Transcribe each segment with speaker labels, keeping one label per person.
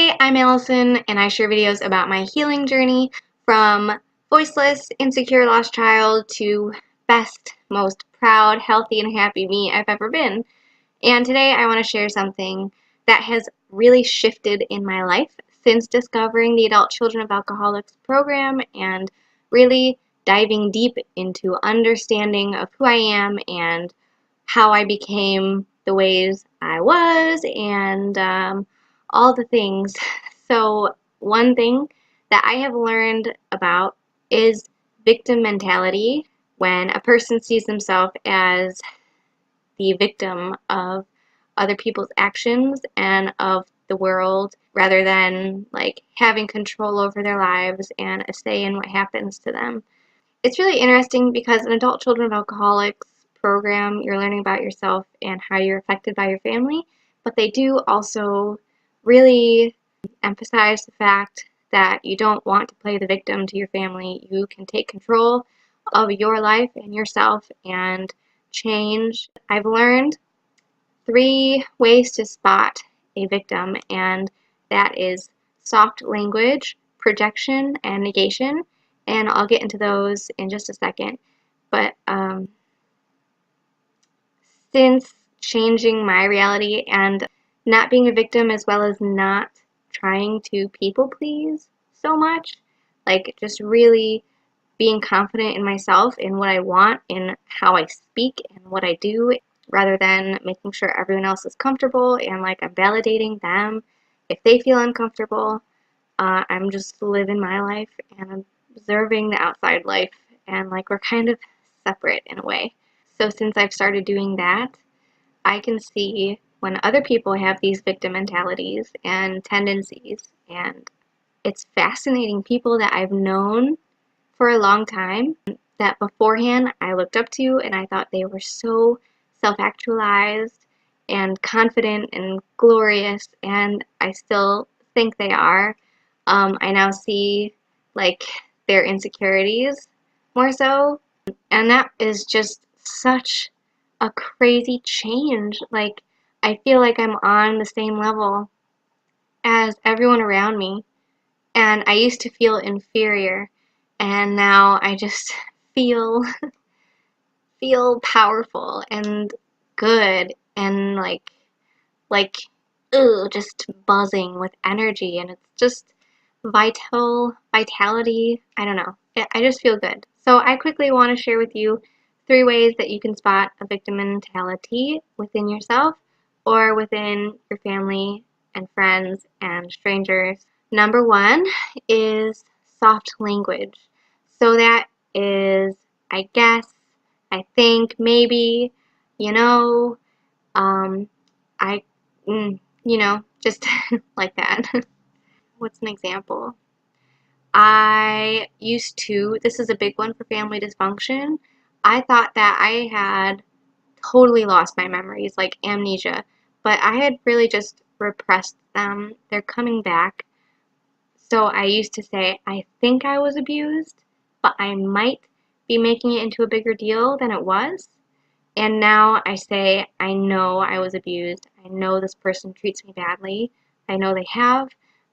Speaker 1: Hey, I'm Allison, and I share videos about my healing journey from voiceless, insecure lost child to best, most proud, healthy, and happy me I've ever been. And today I want to share something that has really shifted in my life since discovering the Adult Children of Alcoholics program and really diving deep into understanding of who I am and how I became the ways I was and all the things. So one thing that I have learned about is victim mentality, when a person sees themselves as the victim of other people's actions and of the world rather than like having control over their lives and a say in what happens to them. It's really interesting because in Adult Children of Alcoholics program, you're learning about yourself and how you're affected by your family, but they do also really emphasize the fact that you don't want to play the victim to your family. You can take control of your life and yourself and change. I've learned 3 ways to spot a victim, and that is soft language, projection, and negation. And I'll get into those in just a second. But since changing my reality and not being a victim, as well as not trying to people please so much, like just really being confident in myself, in what I want, in how I speak and what I do, rather than making sure everyone else is comfortable and like I'm validating them if they feel uncomfortable. I'm just living my life and observing the outside life, and like we're kind of separate in a way. So since I've started doing that, I can see when other people have these victim mentalities and tendencies, and it's fascinating. People that I've known for a long time that beforehand I looked up to and I thought they were so self-actualized and confident and glorious, and I still think they are. I now see like their insecurities more so, and that is just such a crazy change. Like I feel like I'm on the same level as everyone around me, and I used to feel inferior, and now I just feel feel powerful and good and like just buzzing with energy, and it's just vitality. I don't know. I just feel good. So I quickly want to share with you 3 ways that you can spot a victim mentality within yourself or within your family and friends and strangers. Number 1 is soft language. So that is, I guess, I think, maybe, you know, um, I, just like that. What's an example? I used to, this is a big one for family dysfunction. I thought that I had totally lost my memories, like amnesia, but I had really just repressed them. They're coming back. So I used to say, I think I was abused, but I might be making it into a bigger deal than it was. And now I say, I know I was abused. I know this person treats me badly. I know they have.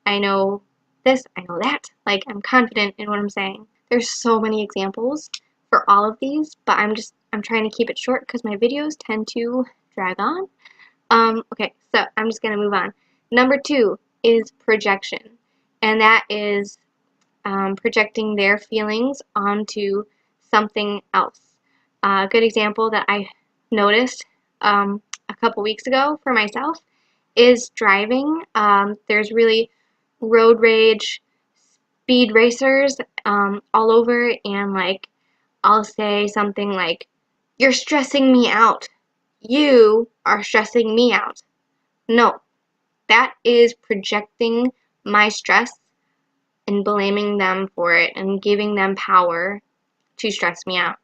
Speaker 1: I know this. I know that. Like, I'm confident in what I'm saying. There's so many examples for all of these, but I'm trying to keep it short because my videos tend to drag on. Okay, so I'm just going to move on. Number 2 is projection, and that is projecting their feelings onto something else. A good example that I noticed a couple weeks ago for myself is driving. There's really road rage, speed racers all over, and like I'll say something like, "You're stressing me out. You are stressing me out." No, that is projecting my stress and blaming them for it and giving them power to stress me out.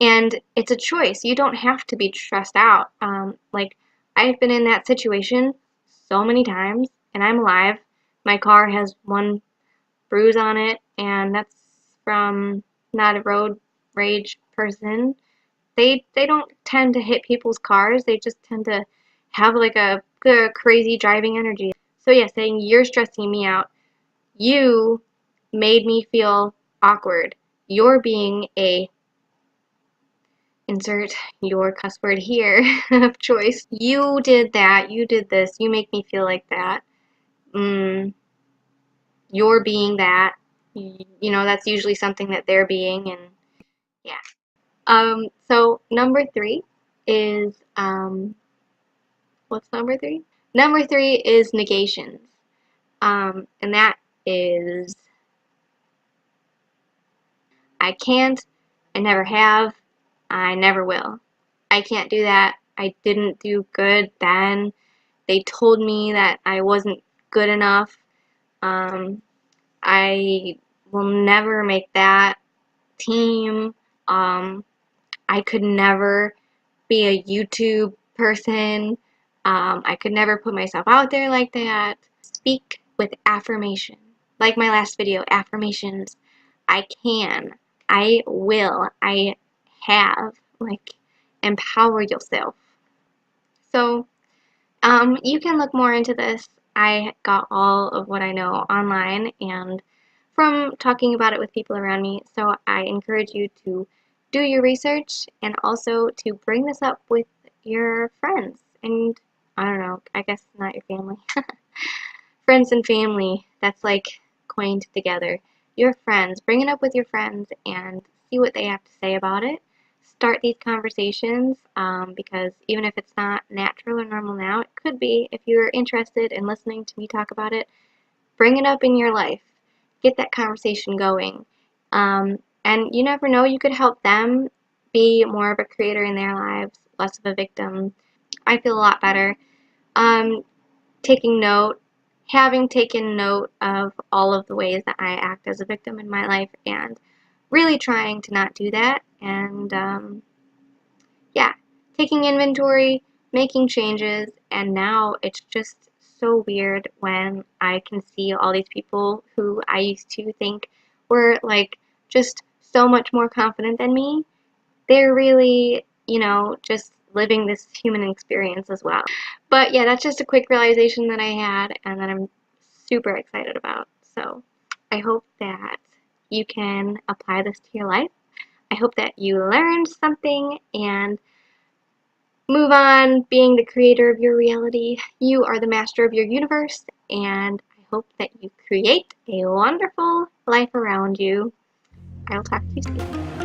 Speaker 1: And it's a choice. You don't have to be stressed out. Like, I've been in that situation so many times, and I'm alive. My car has 1 bruise on it, and that's from not a road rage person. They don't tend to hit people's cars. They just tend to have like a crazy driving energy. So yeah, saying you're stressing me out. You made me feel awkward. You're being a insert your cuss word here of choice. You did that. You did this. You make me feel like that. Mm, you're being that. You know, that's usually something that they're being, and yeah. So number three is, what's number three? Number three is negations. And that is, I can't, I never have, I never will. I can't do that. I didn't do good then. They told me that I wasn't good enough. Um, I will never make that team. I could never be a YouTube person. I could never put myself out there like that. Speak with affirmation. Like my last video, affirmations. I can. I will. I have. Like, empower yourself. So, you can look more into this. I got all of what I know online and from talking about it with people around me. So I encourage you to do your research and also to bring this up with your friends. And I don't know, I guess not your family. Friends and family, that's like coined together. Your friends, bring it up with your friends and see what they have to say about it. Start these conversations because even if it's not natural or normal now, it could be if you're interested in listening to me talk about it. Bring it up in your life. Get that conversation going. And you never know, you could help them be more of a creator in their lives, less of a victim. I feel a lot better. Um, Taking note, having taken note of all of the ways that I act as a victim in my life and really trying to not do that. And yeah, taking inventory, making changes, and now it's just so weird when I can see all these people who I used to think were like just so much more confident than me. They're really, you know, just living this human experience as well. But yeah, that's just a quick realization that I had and that I'm super excited about. So I hope that you can apply this to your life. I hope that you learned something and move on being the creator of your reality. You are the master of your universe, and I hope that you create a wonderful life around you. I will talk to you soon.